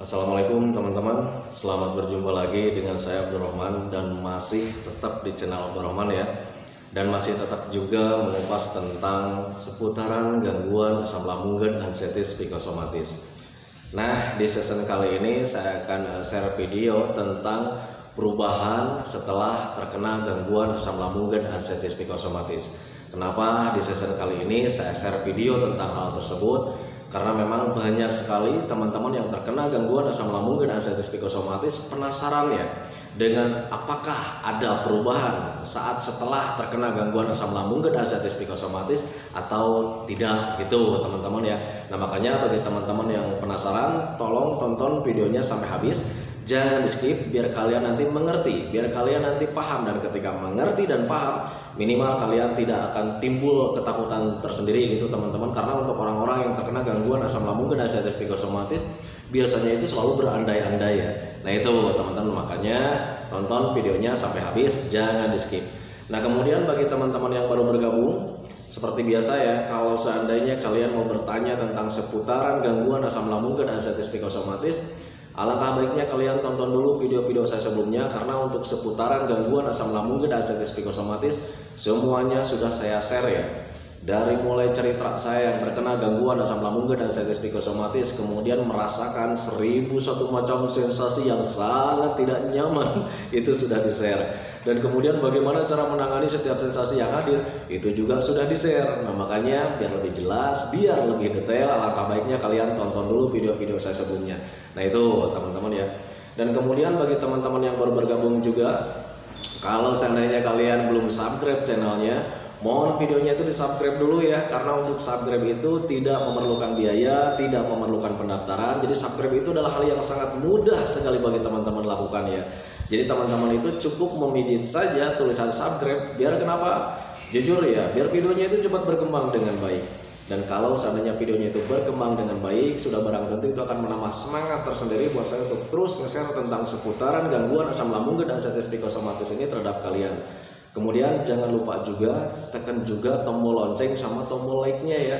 Assalamualaikum teman-teman, selamat berjumpa lagi dengan saya Abdurrahman dan masih tetap di channel Abdurrahman ya. Dan masih tetap juga mengupas tentang seputaran gangguan asam lambung dan anxieties psikosomatis. Nah, di season kali ini saya akan share video tentang perubahan setelah terkena gangguan asam lambung dan anxieties psikosomatis. Kenapa di season kali ini saya share video tentang hal tersebut? Karena memang banyak sekali teman-teman yang terkena gangguan asam lambung dan anxieties psikosomatis penasaran ya dengan apakah ada perubahan saat setelah terkena gangguan asam lambung dan anxieties psikosomatis atau tidak gitu teman-teman ya. Nah makanya bagi teman-teman yang penasaran, tolong tonton videonya sampai habis. Jangan di skip biar kalian nanti mengerti, biar kalian nanti paham, dan ketika mengerti dan paham minimal kalian tidak akan timbul ketakutan tersendiri gitu teman-teman. Karena untuk orang-orang yang terkena gangguan asam lambung dan anxieties psikosomatis biasanya itu selalu berandai-andai ya. Nah itu teman-teman, makanya tonton videonya sampai habis, jangan di skip. Nah kemudian bagi teman-teman yang baru bergabung, seperti biasa ya, kalau seandainya kalian mau bertanya tentang seputaran gangguan asam lambung dan anxieties psikosomatis, alangkah baiknya kalian tonton dulu video-video saya sebelumnya, karena untuk seputaran gangguan asam lambung dan anxieties psikosomatis semuanya sudah saya share ya. Dari mulai cerita saya yang terkena gangguan asam lambung dan anxieties psikosomatis, kemudian merasakan 1001 macam sensasi yang sangat tidak nyaman, itu sudah di-share. Dan kemudian bagaimana cara menangani setiap sensasi yang hadir, itu juga sudah di-share. Nah makanya biar lebih jelas, biar lebih detail, alangkah baiknya kalian tonton dulu video-video saya sebelumnya. Nah itu teman-teman ya. Dan kemudian bagi teman-teman yang baru bergabung juga, kalau seandainya kalian belum subscribe channelnya, mohon videonya itu di subscribe dulu ya. Karena untuk subscribe itu tidak memerlukan biaya, tidak memerlukan pendaftaran. Jadi subscribe itu adalah hal yang sangat mudah sekali bagi teman-teman lakukan ya. Jadi teman-teman itu cukup memijit saja tulisan subscribe. Biar kenapa? Jujur ya, biar videonya itu cepat berkembang dengan baik. Dan kalau seandainya videonya itu berkembang dengan baik, sudah barang tentu itu akan menambah semangat tersendiri buat saya untuk terus nge-share tentang seputaran gangguan asam lambung dan anxieties psikosomatis ini terhadap kalian. Kemudian jangan lupa juga tekan juga tombol lonceng sama tombol like-nya ya,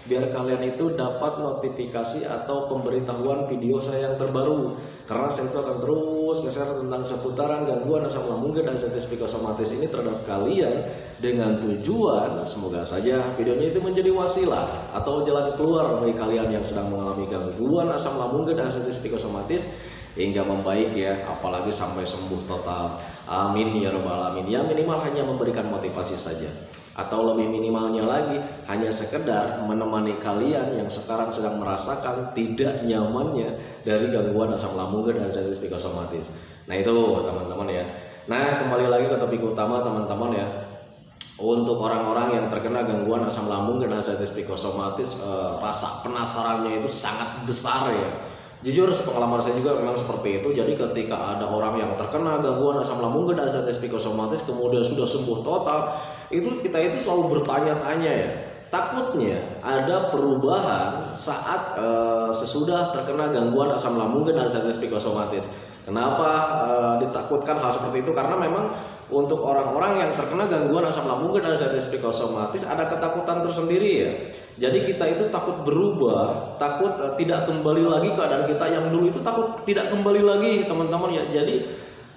biar kalian itu dapat notifikasi atau pemberitahuan video saya yang terbaru. Karena saya itu akan terus nge-share tentang seputaran gangguan asam lambung dan anxieties psikosomatis ini terhadap kalian, dengan tujuan semoga saja videonya itu menjadi wasilah atau jalan keluar bagi kalian yang sedang mengalami gangguan asam lambung dan anxieties psikosomatis hingga membaik ya, apalagi sampai sembuh total. Amin ya rabbal alamin. Ya minimal hanya memberikan motivasi saja, atau lebih minimalnya lagi hanya sekedar menemani kalian yang sekarang sedang merasakan tidak nyamannya dari gangguan asam lambung dan anxieties psikosomatis. Nah itu teman-teman ya. Nah kembali lagi ke topik utama teman-teman ya. Untuk orang-orang yang terkena gangguan asam lambung dan anxieties psikosomatis, rasa penasarannya itu sangat besar ya. Jujur sepengalaman saya juga memang seperti itu. Jadi ketika ada orang yang terkena gangguan asam lambung dan anxieties psikosomatis kemudian sudah sembuh total, itu kita itu selalu bertanya-tanya ya. Takutnya ada perubahan saat sesudah terkena gangguan asam lambung dan anxieties psikosomatis. Kenapa ditakutkan hal seperti itu? Karena memang untuk orang-orang yang terkena gangguan asam lambung dan anxieties psikosomatis ada ketakutan tersendiri ya. Jadi kita itu takut berubah, takut tidak kembali lagi keadaan kita yang dulu itu, takut tidak kembali lagi teman-teman ya. Jadi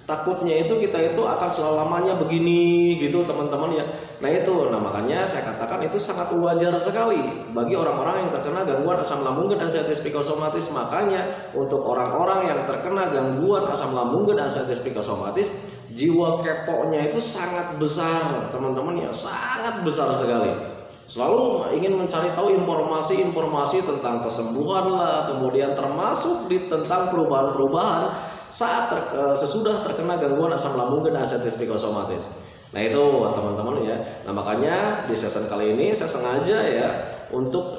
takutnya itu kita itu akan selamanya begini gitu teman-teman ya. Nah itu, nah makanya saya katakan itu sangat wajar sekali bagi orang-orang yang terkena gangguan asam lambung dan anxieties psikosomatis. Makanya untuk orang-orang yang terkena gangguan asam lambung dan anxieties psikosomatis, jiwa keponya itu sangat besar teman-teman ya, sangat besar sekali. Selalu ingin mencari tahu informasi-informasi tentang kesembuhan lah, kemudian termasuk tentang perubahan-perubahan saat sesudah terkena gangguan asam lambung dan anxieties psikosomatis. Nah itu teman-teman ya. Nah makanya di season kali ini saya sengaja ya untuk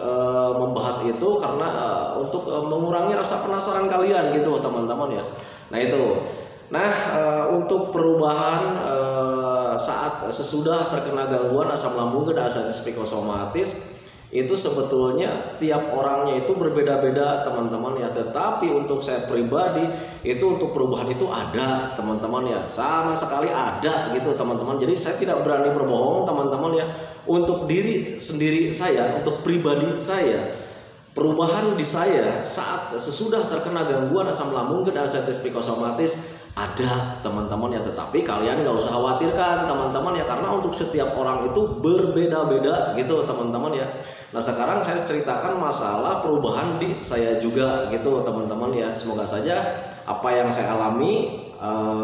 membahas itu karena untuk mengurangi rasa penasaran kalian gitu teman-teman ya. Nah itu. Nah untuk perubahan saat sesudah terkena gangguan asam lambung dan anxieties psikosomatis itu sebetulnya tiap orangnya itu berbeda-beda teman-teman ya. Tetapi untuk saya pribadi itu untuk perubahan itu ada teman-teman ya, sama sekali ada gitu teman-teman. Jadi saya tidak berani berbohong teman-teman ya. Untuk diri sendiri saya, untuk pribadi saya, perubahan di saya saat sesudah terkena gangguan asam lambung dan artritis psikosomatis ada teman-teman ya, tetapi kalian nggak usah khawatirkan teman-teman ya, karena untuk setiap orang itu berbeda-beda gitu teman-teman ya. Nah sekarang saya ceritakan masalah perubahan di saya juga gitu teman-teman ya. Semoga saja apa yang saya alami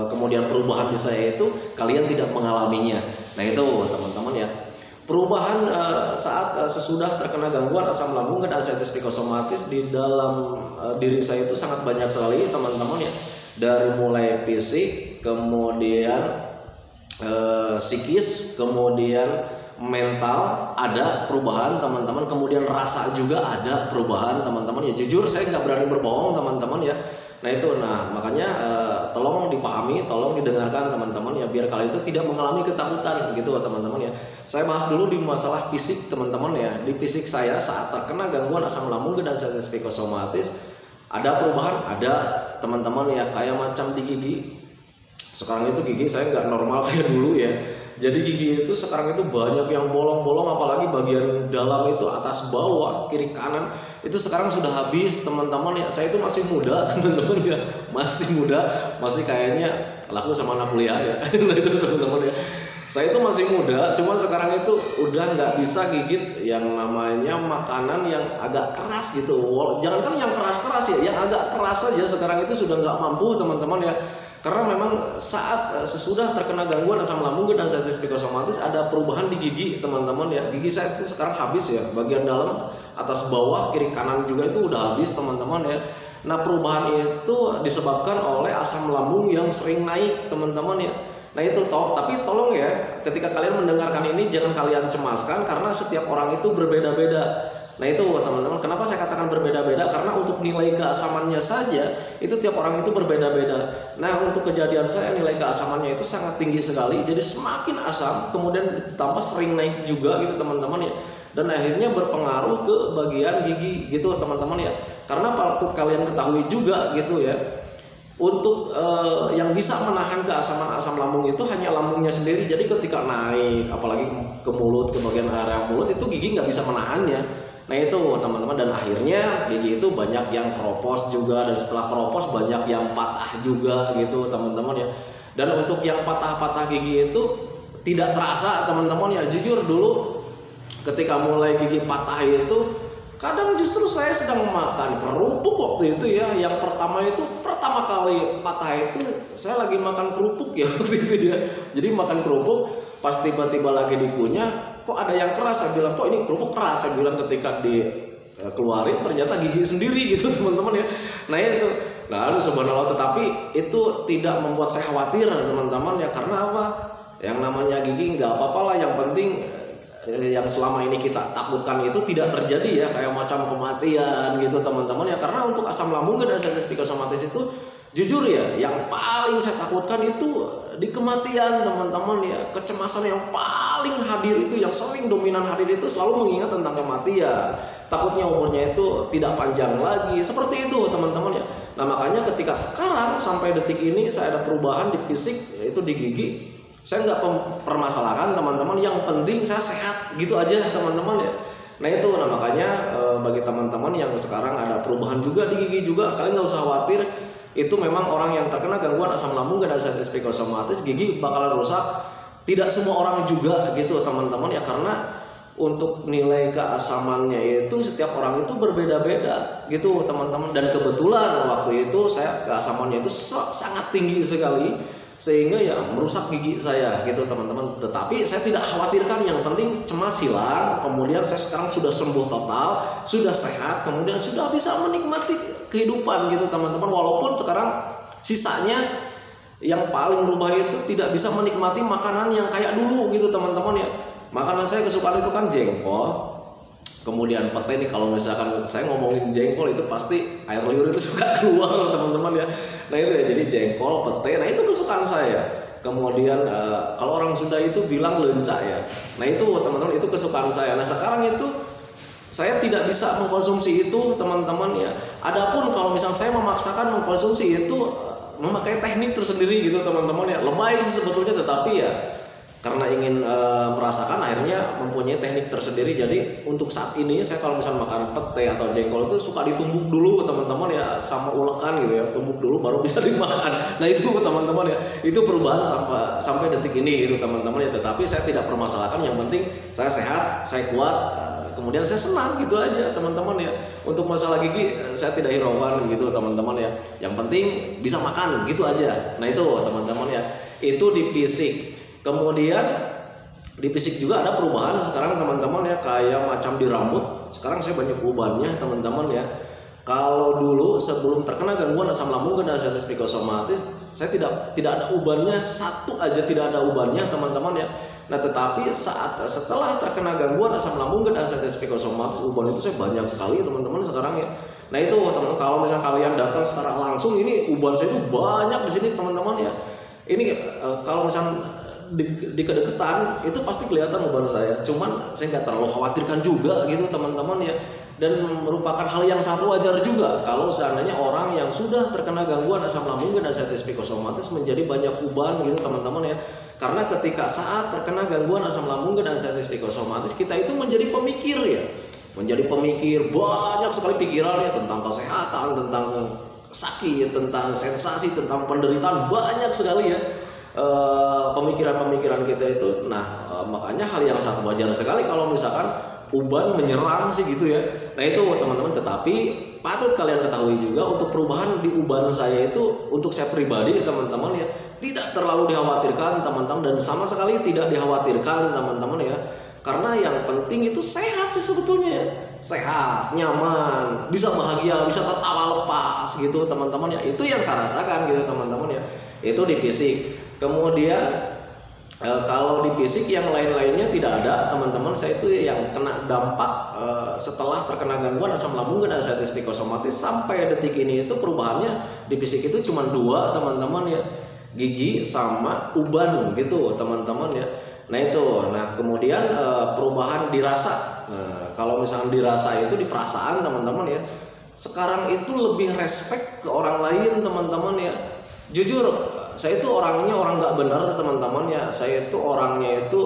kemudian perubahan di saya itu kalian tidak mengalaminya. Nah itu teman-teman ya. Perubahan saat sesudah terkena gangguan asam lambung dan artritis psikosomatis di dalam diri saya itu sangat banyak sekali teman-teman ya. Dari mulai fisik, kemudian psikis, kemudian mental ada perubahan teman-teman, kemudian rasa juga ada perubahan teman-teman ya. Jujur saya nggak berani berbohong teman-teman ya. Nah itu, makanya tolong dipahami, tolong didengarkan teman-teman ya, biar kalian itu tidak mengalami ketakutan gitu teman-teman ya. Saya bahas dulu di masalah fisik teman-teman ya. Di fisik saya saat terkena gangguan asam lambung dan artritis psikosomatis ada perubahan, ada teman-teman ya, kayak macam di gigi. Sekarang itu gigi saya nggak normal kayak dulu ya. Jadi gigi itu sekarang itu banyak yang bolong-bolong, apalagi bagian dalam itu atas bawah, kiri kanan itu sekarang sudah habis teman-teman ya. Saya itu masih muda teman-teman ya, masih muda, masih kayaknya laku sama anak kuliah ya. Nah itu teman-teman ya. Saya itu masih muda, cuman sekarang itu udah nggak bisa gigit yang namanya makanan yang agak keras gitu. Jangankan yang keras-keras ya, yang agak keras saja sekarang itu sudah nggak mampu teman-teman ya. Karena memang saat sesudah terkena gangguan asam lambung dan artritis psikosomatis ada perubahan di gigi teman-teman ya. Gigi saya itu sekarang habis ya, bagian dalam, atas bawah, kiri kanan juga itu udah habis teman-teman ya. Nah perubahan itu disebabkan oleh asam lambung yang sering naik teman-teman ya. Nah itu tapi tolong ya, ketika kalian mendengarkan ini jangan kalian cemaskan karena setiap orang itu berbeda-beda. Nah itu teman-teman, kenapa saya katakan berbeda-beda? Karena untuk nilai keasamannya saja itu tiap orang itu berbeda-beda. Nah untuk kejadian saya nilai keasamannya itu sangat tinggi sekali, jadi semakin asam, kemudian ditambah sering naik juga gitu teman-teman ya. Dan akhirnya berpengaruh ke bagian gigi gitu teman-teman ya. Karena patut kalian ketahui juga gitu ya, untuk yang bisa menahan keasaman asam lambung itu hanya lambungnya sendiri. Jadi ketika naik, apalagi ke mulut, ke bagian area mulut, itu gigi nggak bisa menahannya. Nah itu teman-teman, dan akhirnya gigi itu banyak yang keropos juga, dan setelah keropos banyak yang patah juga gitu teman-teman ya. Dan untuk yang patah-patah gigi itu tidak terasa teman-teman ya. Jujur dulu ketika mulai gigi patah itu, kadang justru saya sedang makan kerupuk waktu itu ya. Yang pertama kali patah itu saya lagi makan kerupuk ya waktu itu ya. Jadi makan kerupuk, pas tiba-tiba lagi dikunyah, kok ada yang keras. Saya bilang, kok ini kerupuk keras. Saya bilang ketika dikeluarin ternyata gigi sendiri gitu teman-teman ya. Nah itu, lalu subhanallah, tetapi itu tidak membuat saya khawatir teman-teman ya. Karena apa? Yang namanya gigi nggak apa-apa lah, yang penting yang selama ini kita takutkan itu tidak terjadi ya, kayak macam kematian gitu teman-teman ya. Karena untuk asam lambung dan artritis psikosomatis itu jujur ya, yang paling saya takutkan itu di kematian teman-teman ya. Kecemasan yang paling hadir itu, yang sering dominan hadir itu selalu mengingat tentang kematian. Takutnya umurnya itu tidak panjang lagi, seperti itu teman-teman ya. Nah makanya ketika sekarang sampai detik ini saya ada perubahan di fisik, yaitu di gigi, saya nggak permasalahkan teman-teman, yang penting saya sehat gitu aja teman-teman ya. Nah itu, makanya bagi teman-teman yang sekarang ada perubahan juga di gigi juga, kalian nggak usah khawatir. Itu memang orang yang terkena gangguan asam lambung dan artritis psikosomatis gigi bakalan rusak. Tidak semua orang juga gitu teman-teman ya, karena untuk nilai keasamannya itu setiap orang itu berbeda-beda gitu teman-teman. Dan kebetulan waktu itu saya keasamannya itu sangat tinggi sekali, sehingga ya merusak gigi saya gitu teman-teman. Tetapi saya tidak khawatirkan, yang penting cemas hilang. Kemudian saya sekarang sudah sembuh total, sudah sehat, kemudian sudah bisa menikmati kehidupan gitu teman-teman. Walaupun sekarang sisanya yang paling berubah itu tidak bisa menikmati makanan yang kayak dulu gitu teman-teman ya. Makanan saya kesukaan itu kan jengkol, kemudian pete nih. Kalau misalkan saya ngomongin jengkol itu pasti air liur itu suka keluar teman-teman ya. Nah itu ya, jadi jengkol, pete, nah itu kesukaan saya. Kemudian kalau orang Sunda itu bilang lenca ya. Nah itu teman-teman, itu kesukaan saya. Nah sekarang itu saya tidak bisa mengkonsumsi itu teman-teman ya. Adapun kalau misalnya saya memaksakan mengkonsumsi itu, memakai teknik tersendiri gitu teman-teman ya. Lebay sih sebetulnya, tetapi ya karena ingin merasakan, akhirnya mempunyai teknik tersendiri. Jadi untuk saat ini saya kalau misalnya makan pete atau jengkol itu suka ditumbuk dulu teman-teman ya, sama ulekan gitu ya, tumbuk dulu baru bisa dimakan. Nah itu teman-teman ya, itu perubahan sampai detik ini itu teman-teman ya. Tetapi saya tidak permasalahkan, yang penting saya sehat, saya kuat, kemudian saya senang, gitu aja teman-teman ya. Untuk masalah gigi saya tidak hiraukan gitu teman-teman ya, yang penting bisa makan, gitu aja. Nah itu teman-teman ya, itu di fisik. Kemudian di fisik juga ada perubahan sekarang teman-teman ya, kayak macam di rambut. Sekarang saya banyak ubannya teman-teman ya. Kalau dulu sebelum terkena gangguan asam lambung dan artritis psikosomatis, saya tidak ada ubannya, satu aja tidak ada ubannya teman-teman ya. Nah tetapi setelah terkena gangguan asam lambung dan artritis psikosomatis, uban itu saya banyak sekali teman-teman sekarang ya. Nah itu teman-teman, kalau misalnya kalian datang secara langsung, ini uban saya itu banyak di sini teman-teman ya. Ini kalau misalnya di kedekatan itu pasti kelihatan uban saya, cuman saya nggak terlalu khawatirkan juga gitu teman-teman ya. Dan merupakan hal yang sangat wajar juga kalau seandainya orang yang sudah terkena gangguan asam lambung dan artritis psikosomatis menjadi banyak uban gitu teman-teman ya. Karena ketika saat terkena gangguan asam lambung dan artritis psikosomatis, kita itu menjadi pemikir ya, menjadi pemikir, banyak sekali pikiran ya, tentang kesehatan, tentang sakit, tentang sensasi, tentang penderitaan, banyak sekali ya pemikiran-pemikiran kita itu. Nah makanya hal yang sangat wajar sekali kalau misalkan uban menyerang sih gitu ya. Nah itu teman-teman, tetapi patut kalian ketahui juga untuk perubahan di uban saya itu, untuk saya pribadi teman-teman ya, tidak terlalu dikhawatirkan teman-teman, dan sama sekali tidak dikhawatirkan teman-teman ya. Karena yang penting itu sehat sih sebetulnya ya, sehat, nyaman, bisa bahagia, bisa tertawa lepas gitu teman-teman ya. Itu yang saya rasakan gitu teman-teman ya, itu di fisik. Kemudian kalau di fisik yang lain-lainnya tidak ada teman-teman. Saya itu yang kena dampak setelah terkena gangguan asam lambung dan artritis psikosomatis sampai detik ini itu perubahannya di fisik itu cuma dua teman-teman ya, gigi sama uban gitu teman-teman ya. Nah itu, nah kemudian perubahan dirasa. Kalau misalnya dirasa itu di perasaan teman-teman ya, sekarang itu lebih respect ke orang lain teman-teman ya. Jujur saya itu orangnya orang nggak benar teman-teman ya. Saya itu orangnya itu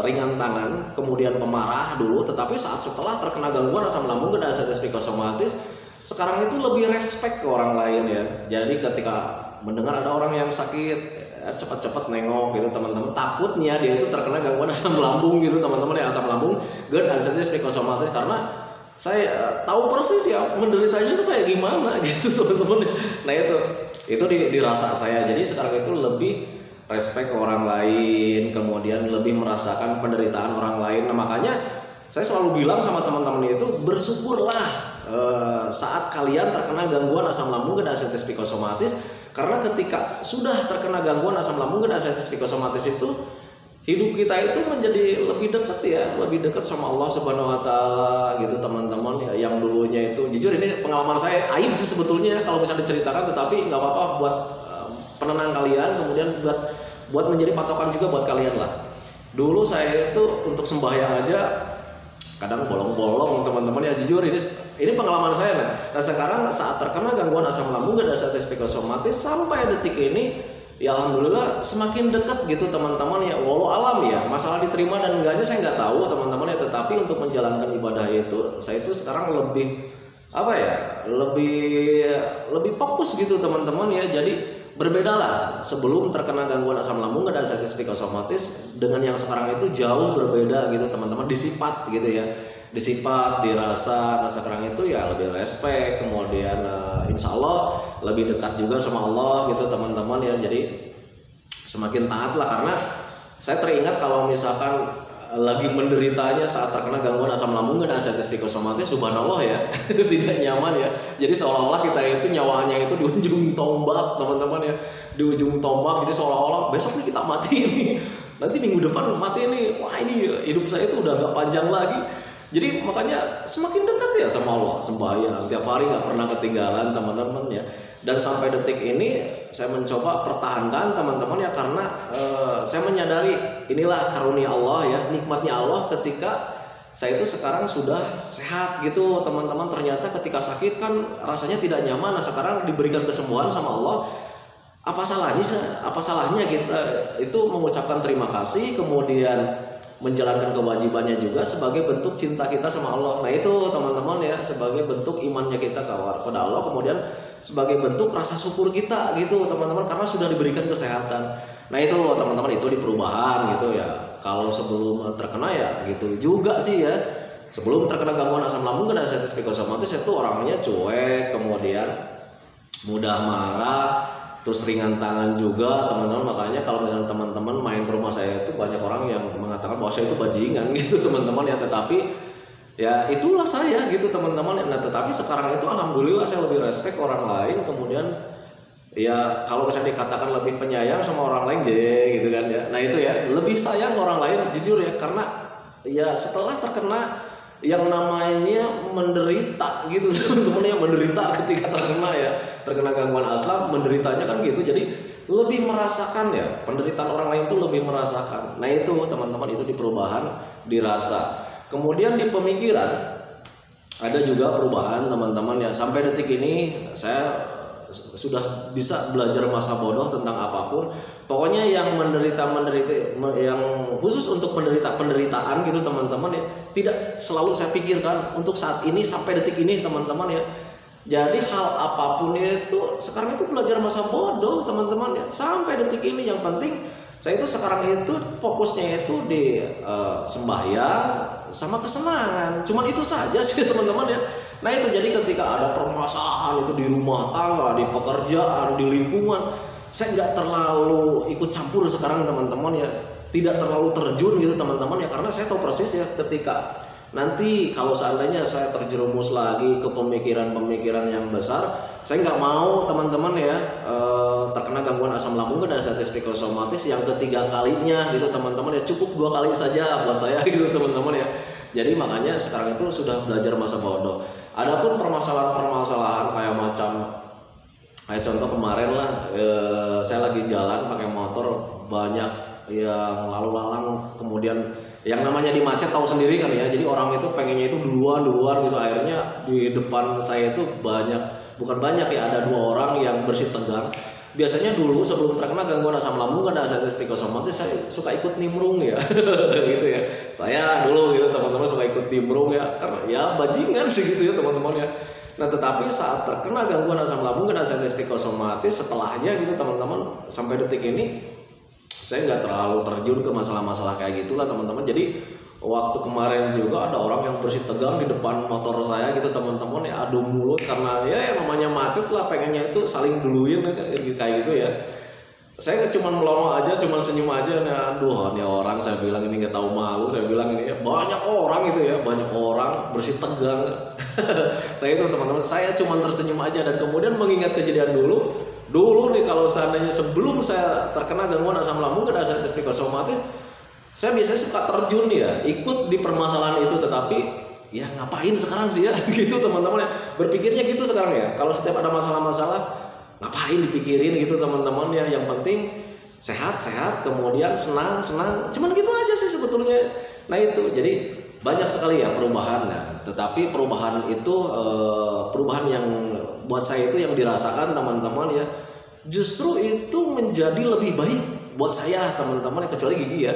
ringan tangan, kemudian pemarah dulu. Tetapi setelah terkena gangguan asam lambung dan artritis psikosomatis, sekarang itu lebih respect ke orang lain ya. Jadi ketika mendengar ada orang yang sakit, cepat-cepat nengok gitu teman-teman. Takutnya dia itu terkena gangguan asam lambung gitu teman-teman ya, asam lambung dan artritis psikosomatis, karena saya tahu persis ya menderitanya itu kayak gimana gitu teman-teman. Nah itu dirasa saya. Jadi sekarang itu lebih respect ke orang lain, kemudian lebih merasakan penderitaan orang lain. Nah makanya saya selalu bilang sama teman-teman itu, bersyukurlah saat kalian terkena gangguan asam lambung dan artritis psikosomatis, karena ketika sudah terkena gangguan asam lambung dan artritis psikosomatis itu, hidup kita itu menjadi lebih dekat ya, lebih dekat sama Allah Subhanahu Wa Taala gitu teman-teman ya. Yang dulunya itu, jujur ini pengalaman saya aib sih sebetulnya kalau bisa diceritakan, tetapi nggak apa-apa buat penenang kalian, kemudian buat menjadi patokan juga buat kalian lah. Dulu saya itu untuk sembahyang aja kadang bolong-bolong teman-teman ya, jujur ini pengalaman saya. Nah sekarang saat terkena gangguan asam lambung dan artritis psikosomatis sampai detik ini, ya alhamdulillah semakin dekat gitu teman-teman ya. Walau alam ya, masalah diterima dan enggaknya saya nggak tahu teman-teman ya, tetapi untuk menjalankan ibadah itu saya itu sekarang lebih apa ya, lebih fokus gitu teman-teman ya. Jadi berbeda lah, sebelum terkena gangguan asam lambung dan artritis psikosomatis dengan yang sekarang itu jauh berbeda gitu teman-teman, disifat gitu ya, disifat, dirasa. Nah sekarang itu ya lebih respect, kemudian insya Allah lebih dekat juga sama Allah gitu teman-teman ya. Jadi semakin taat lah, karena saya teringat kalau misalkan lagi menderitanya saat terkena gangguan asam lambung dan artritis psikosomatis, subhanallah ya, tidak nyaman ya. Jadi seolah-olah kita itu nyawanya itu di ujung tombak teman-teman ya, di ujung tombak. Jadi seolah-olah besok nih kita mati nih, nanti minggu depan mati nih, wah ini hidup saya itu udah gak panjang lagi. Jadi makanya semakin dekat ya sama Allah, sembahyang tiap hari nggak pernah ketinggalan teman-teman ya. Dan sampai detik ini saya mencoba pertahankan teman-teman ya, karena saya menyadari inilah karunia Allah ya, nikmatnya Allah ketika saya itu sekarang sudah sehat gitu teman-teman. Ternyata ketika sakit kan rasanya tidak nyaman. Nah sekarang diberikan kesembuhan sama Allah, Apa salahnya kita itu mengucapkan terima kasih, kemudian menjalankan kewajibannya juga sebagai bentuk cinta kita sama Allah. Nah itu teman-teman ya, sebagai bentuk imannya kita kepada Allah, kemudian sebagai bentuk rasa syukur kita gitu teman-teman, karena sudah diberikan kesehatan. Nah itu teman-teman, itu di perubahan gitu ya. Kalau sebelum terkena ya gitu juga sih ya, sebelum terkena gangguan asam lambung dan diabetes psikosomatis itu orangnya cuek, kemudian mudah marah, terus ringan tangan juga teman-teman. Makanya kalau misalnya teman-teman main ke rumah saya itu banyak orang yang mengatakan bahwa saya itu bajingan gitu teman-teman ya, tetapi ya itulah saya gitu teman-teman. Nah tetapi sekarang itu alhamdulillah saya lebih respect orang lain, kemudian ya kalau misalnya dikatakan lebih penyayang sama orang lain deh gitu kan ya. Nah itu ya, lebih sayang ke orang lain jujur ya, karena ya setelah terkena yang namanya menderita gitu teman-teman, yang menderita ketika terkena gangguan asam, menderitanya kan gitu, jadi lebih merasakan ya, penderitaan orang lain tuh lebih merasakan. Nah itu teman-teman, itu di perubahan dirasa. Kemudian di pemikiran ada juga perubahan teman-teman ya, sampai detik ini saya sudah bisa belajar masa bodoh tentang apapun. Pokoknya yang menderita yang khusus untuk penderitaan gitu teman-teman ya, tidak selalu saya pikirkan untuk saat ini sampai detik ini teman-teman ya. Jadi hal apapun itu sekarang itu belajar masa bodoh teman-teman ya, sampai detik ini. Yang penting saya itu sekarang itu fokusnya itu di sembahyang sama kesenangan, cuman itu saja sih teman-teman ya. Nah itu, jadi ketika ada permasalahan itu di rumah tangga, di pekerjaan, di lingkungan, saya nggak terlalu ikut campur sekarang teman-teman ya, tidak terlalu terjun gitu teman-teman ya, karena saya tahu persis ya ketika nanti kalau seandainya saya terjerumus lagi ke pemikiran-pemikiran yang besar, saya nggak mau teman-teman ya terkena gangguan asam lambung dan diabetes psikosomatis yang ketiga kalinya gitu teman-teman ya, cukup 2 kali saja buat saya gitu teman-teman ya. Jadi makanya sekarang itu sudah belajar masa bodoh. Adapun permasalahan-permasalahan kayak contoh kemarin lah, saya lagi jalan pakai motor, banyak yang lalu lalang, kemudian yang namanya di macet tahu sendiri kan ya, jadi orang itu pengennya itu duluan gitu, akhirnya di depan saya itu bukan banyak ya, ada 2 orang yang bersih tegang. Biasanya dulu sebelum terkena gangguan asam lambung dan diabetes psikosomatis saya suka ikut nimbrung ya gitu ya, saya dulu gitu teman-teman suka ikut nimbrung ya, karena ya bajingan sih gitu ya teman-teman ya. Nah tetapi saat terkena gangguan asam lambung dan diabetes psikosomatis setelahnya gitu teman-teman, sampai detik ini saya nggak terlalu terjun ke masalah-masalah kayak gitulah teman-teman. Jadi waktu kemarin juga ada orang yang bersih tegang di depan motor saya gitu teman-teman ya, adu mulut karena ya yang namanya macet lah, pengennya itu saling duluin kayak gitu ya. Saya cuma melongo aja, cuma senyum aja. Nah, aduh ini orang, saya bilang ini nggak tahu malu, saya bilang ini ya, banyak orang itu ya, banyak orang bersih tegang. Nah itu teman-teman, saya cuma tersenyum aja dan kemudian mengingat kejadian dulu nih, kalau seandainya sebelum saya terkena gangguan asam lambung dan diabetes psikosomatis, saya biasanya suka terjun ya, ikut di permasalahan itu, tetapi ya ngapain sekarang sih ya gitu teman-teman ya, berpikirnya gitu sekarang ya, kalau setiap ada masalah-masalah ngapain dipikirin gitu teman-teman ya, yang penting sehat, kemudian senang, cuman gitu aja sih sebetulnya. Nah itu, jadi banyak sekali ya perubahan. Nah, tetapi perubahan itu perubahan yang buat saya itu yang dirasakan teman-teman ya, justru itu menjadi lebih baik buat saya teman-teman, kecuali gigi ya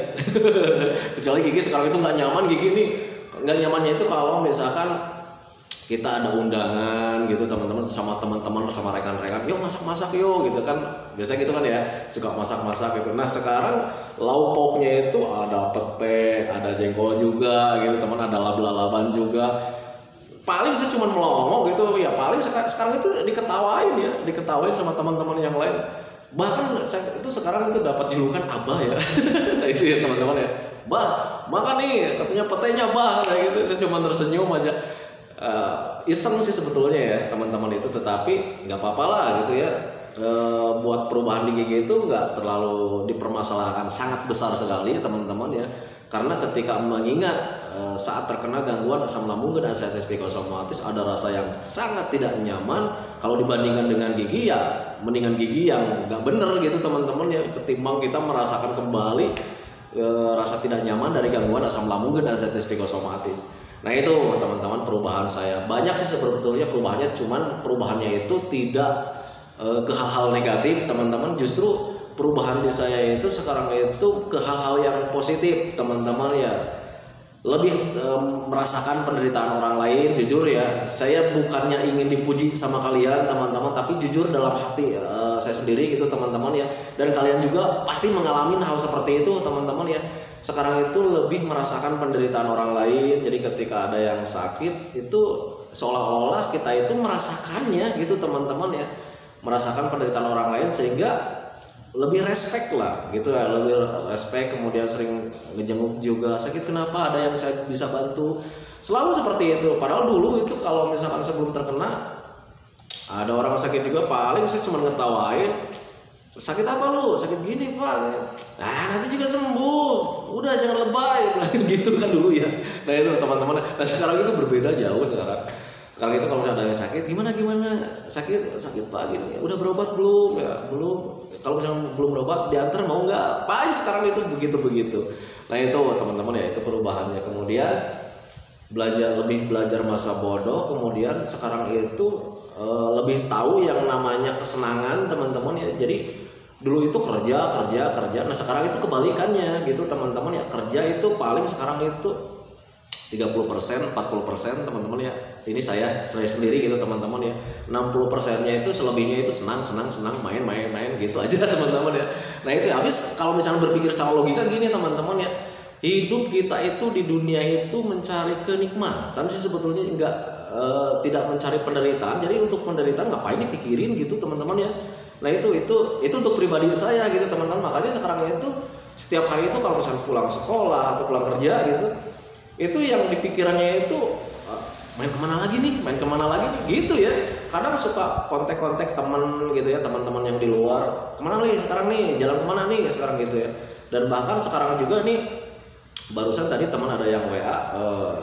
kecuali gigi sekarang itu nggak nyaman. Gigi nih nggak nyamannya itu kalau misalkan kita ada undangan gitu teman-teman, sama teman-teman, sama rekan-rekan, yuk masak-masak yuk gitu kan, biasa gitu kan ya, suka masak-masak gitu. Nah sekarang lauk pauknya itu ada pete, ada jengkol juga gitu teman, ada lalaban juga. Paling saya cuma melongo gitu ya, paling sekarang itu diketawain sama teman-teman yang lain. Bahkan saya itu sekarang itu dapat julukan abah ya itu ya teman-teman ya, bah makan nih katanya petenya bah kayak gitu. Saya cuma tersenyum aja, iseng sih sebetulnya ya teman-teman itu, tetapi nggak apa-apa lah gitu ya. Buat perubahan di gigi itu nggak terlalu dipermasalahkan, sangat besar sekali teman-teman ya, karena ketika mengingat saat terkena gangguan asam lambung dan diabetes psikosomatis ada rasa yang sangat tidak nyaman. Kalau dibandingkan dengan gigi ya mendingan gigi yang nggak bener gitu teman-teman ya, ketimbang kita merasakan kembali rasa tidak nyaman dari gangguan asam lambung dan diabetes psikosomatis. Nah itu teman-teman perubahan saya banyak sih sebetulnya perubahannya, cuman perubahannya itu tidak ke hal-hal negatif teman-teman, justru perubahan di saya itu sekarang itu ke hal-hal yang positif teman-teman ya. Lebih merasakan penderitaan orang lain. Jujur ya, saya bukannya ingin dipuji sama kalian teman-teman, tapi jujur dalam hati saya sendiri gitu teman-teman ya, dan kalian juga pasti mengalami hal seperti itu teman-teman ya. Sekarang itu lebih merasakan penderitaan orang lain. Jadi ketika ada yang sakit itu seolah-olah kita itu merasakannya gitu teman-teman ya, merasakan penderitaan orang lain, sehingga lebih respect lah gitu ya, lebih respect. Kemudian sering ngejenguk juga, sakit kenapa, ada yang saya bisa bantu, selalu seperti itu. Padahal dulu itu kalau misalkan sebelum terkena ada orang sakit juga, paling saya cuma ngetawain, sakit apa lu, sakit gini pak, nanti juga sembuh, udah jangan lebay gitu kan dulu ya. Nah itu teman-teman, nah sekarang itu berbeda jauh. Sekarang itu kalau misalnya ada yang sakit, gimana sakit pak gini, udah berobat belum ya, belum. Kalau misalnya belum berobat, diantar mau nggak, pak. Sekarang itu begitu. Nah itu teman-teman ya, itu perubahannya. Kemudian lebih belajar masa bodoh. Kemudian sekarang itu lebih tahu yang namanya kesenangan teman-teman ya. Jadi dulu itu kerja. Nah sekarang itu kebalikannya gitu teman-teman ya. Kerja itu paling sekarang itu 30%, 40% teman-teman ya. Ini saya sendiri gitu teman-teman ya. 60%-nya itu selebihnya itu senang, main gitu aja teman-teman ya. Nah itu habis kalau misalnya berpikir secara logika gini teman-teman ya. Hidup kita itu di dunia itu mencari kenikmatan sih sebetulnya, tidak mencari penderitaan. Jadi untuk penderitaan ngapain dipikirin gitu teman-teman ya. Nah itu untuk pribadi saya gitu teman-teman. Makanya sekarang itu setiap hari itu kalau misalnya pulang sekolah atau pulang kerja gitu, itu yang dipikirannya itu main kemana lagi nih gitu ya. Kadang suka kontak teman gitu ya, teman-teman yang di luar, kemana nih sekarang nih, jalan kemana nih sekarang gitu ya. Dan bahkan sekarang juga nih, barusan tadi teman ada yang WA,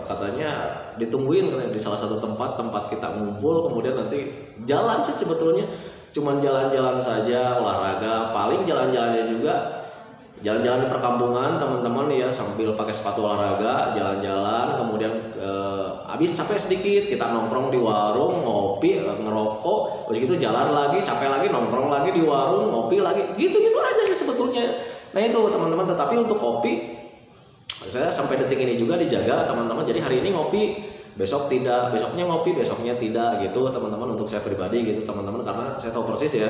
katanya ditungguin di salah satu tempat kita ngumpul, kemudian nanti jalan sih sebetulnya cuman jalan-jalan saja, olahraga, paling jalan-jalannya juga jalan-jalan di perkampungan teman-teman ya, sambil pakai sepatu olahraga, jalan-jalan. Kemudian habis capek sedikit, kita nongkrong di warung, ngopi, ngerokok, habis gitu jalan lagi, capek lagi, nongkrong lagi di warung, ngopi lagi, gitu-gitu aja sih sebetulnya. Nah itu teman-teman. Tetapi untuk kopi, saya sampai detik ini juga dijaga teman-teman. Jadi hari ini ngopi, besok tidak, besoknya ngopi, besoknya tidak gitu teman-teman. Untuk saya pribadi gitu teman-teman, karena saya tahu persis ya,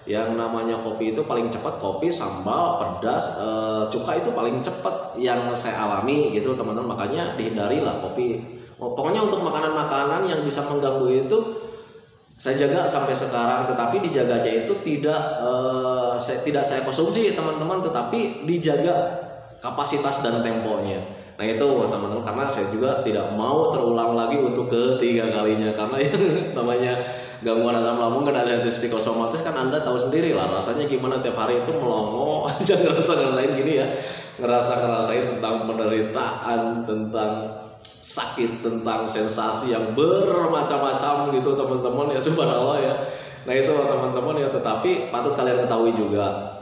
yang namanya kopi itu paling cepat, kopi, sambal, pedas, cuka itu paling cepat yang saya alami gitu teman-teman. Makanya dihindarilah kopi. Pokoknya untuk makanan-makanan yang bisa mengganggu itu saya jaga sampai sekarang. Tetapi dijaganya itu tidak saya konsumsi teman-teman, tetapi dijaga kapasitas dan temponya. Nah itu teman-teman, karena saya juga tidak mau terulang lagi untuk ketiga kalinya, karena yang namanya gangguan asam lambung kena diabetes psikosomatis kan Anda tahu sendiri lah rasanya gimana, tiap hari itu melongo aja ngerasain gini ya, ngerasain tentang penderitaan, tentang sakit, tentang sensasi yang bermacam-macam gitu teman-teman ya, subhanallah ya. Nah itu teman-teman ya, tetapi patut kalian ketahui juga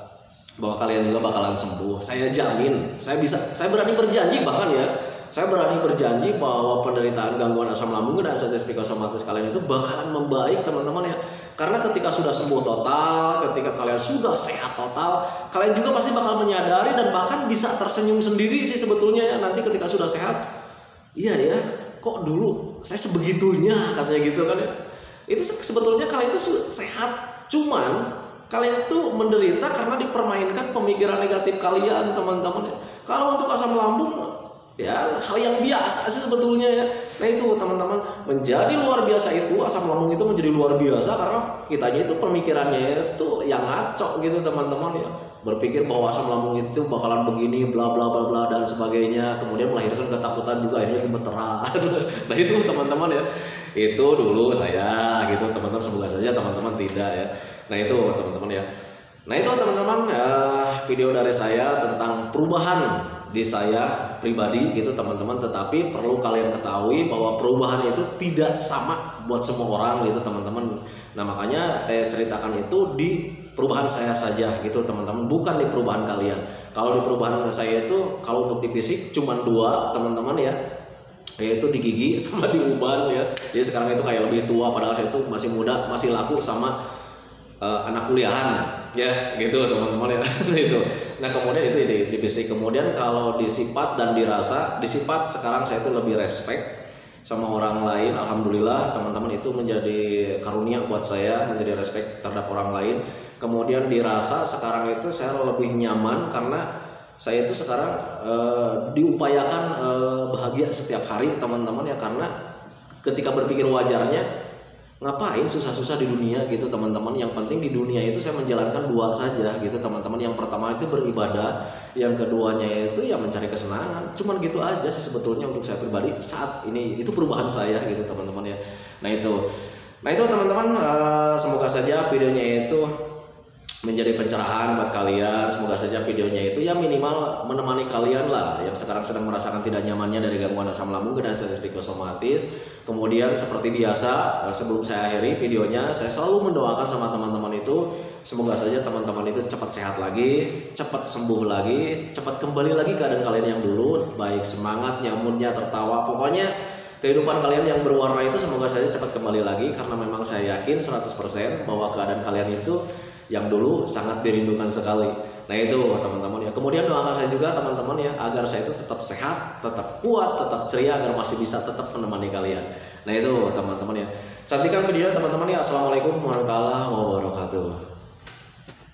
bahwa kalian juga bakalan sembuh. Saya jamin, saya berani berjanji, bahkan ya, saya berani berjanji bahwa penderitaan gangguan asam lambung dan diabetes psikosomatis kalian itu bakalan membaik teman-teman ya. Karena ketika sudah sembuh total, ketika kalian sudah sehat total, kalian juga pasti bakal menyadari dan bahkan bisa tersenyum sendiri sih sebetulnya ya, nanti ketika sudah sehat. Iya ya, kok dulu saya sebegitunya katanya gitu kan ya. Itu sebetulnya kalian itu sehat, cuman kalian itu menderita karena dipermainkan pemikiran negatif kalian teman-teman ya. Kalau untuk asam lambung ya hal yang biasa sih sebetulnya ya. Nah itu teman-teman, menjadi luar biasa itu, asam lambung itu menjadi luar biasa karena kitanya itu pemikirannya itu yang ngaco gitu teman-teman ya. Berpikir bahwa asam lambung itu bakalan begini bla bla bla bla dan sebagainya, kemudian melahirkan ketakutan juga, akhirnya gemeteran. Nah itu teman-teman ya. Itu dulu saya gitu teman-teman, semoga saja teman-teman tidak ya. Nah itu teman-teman ya. Nah itu teman-teman video dari saya tentang perubahan di saya pribadi gitu teman-teman. Tetapi perlu kalian ketahui bahwa perubahan itu tidak sama buat semua orang gitu teman-teman. Nah makanya saya ceritakan itu di perubahan saya saja gitu teman-teman, bukan di perubahan kalian. Kalau di perubahan saya itu, kalau untuk di fisik cuma 2 teman-teman ya, yaitu di gigi sama di uban ya. Jadi sekarang itu kayak lebih tua, padahal saya itu masih muda, masih laku sama anak kuliahan ya gitu teman-teman ya. Itu. Nah kemudian itu di fisik. Kemudian kalau di sifat dan dirasa, di sifat sekarang saya itu lebih respect sama orang lain. Alhamdulillah teman-teman, itu menjadi karunia buat saya, menjadi respect terhadap orang lain. Kemudian dirasa sekarang itu saya lebih nyaman karena saya itu sekarang diupayakan bahagia setiap hari teman-teman ya, karena ketika berpikir wajarnya, ngapain susah-susah di dunia gitu teman-teman. Yang penting di dunia itu saya menjalankan dua saja gitu teman-teman. Yang pertama itu beribadah, yang keduanya itu ya mencari kesenangan. Cuman gitu aja sih sebetulnya untuk saya pribadi saat ini, itu perubahan saya gitu teman-teman ya. Nah itu teman-teman, semoga saja videonya itu menjadi pencerahan buat kalian. Semoga saja videonya itu ya minimal menemani kalian lah yang sekarang sedang merasakan tidak nyamannya dari gangguan asam lambung dan sensitif psikosomatis. Kemudian seperti biasa, sebelum saya akhiri videonya, saya selalu mendoakan sama teman-teman itu, semoga saja teman-teman itu cepat sehat lagi, cepat sembuh lagi, cepat kembali lagi keadaan kalian yang dulu, baik semangat, moodnya, tertawa, pokoknya kehidupan kalian yang berwarna itu semoga saja cepat kembali lagi. Karena memang saya yakin 100% bahwa keadaan kalian itu yang dulu sangat dirindukan sekali. Nah itu teman-teman ya. Kemudian doakan saya juga teman-teman ya, agar saya itu tetap sehat, tetap kuat, tetap ceria, agar masih bisa tetap menemani kalian. Nah itu teman-teman ya. Saksikan videonya teman-teman ya. Assalamualaikum warahmatullahi wabarakatuh.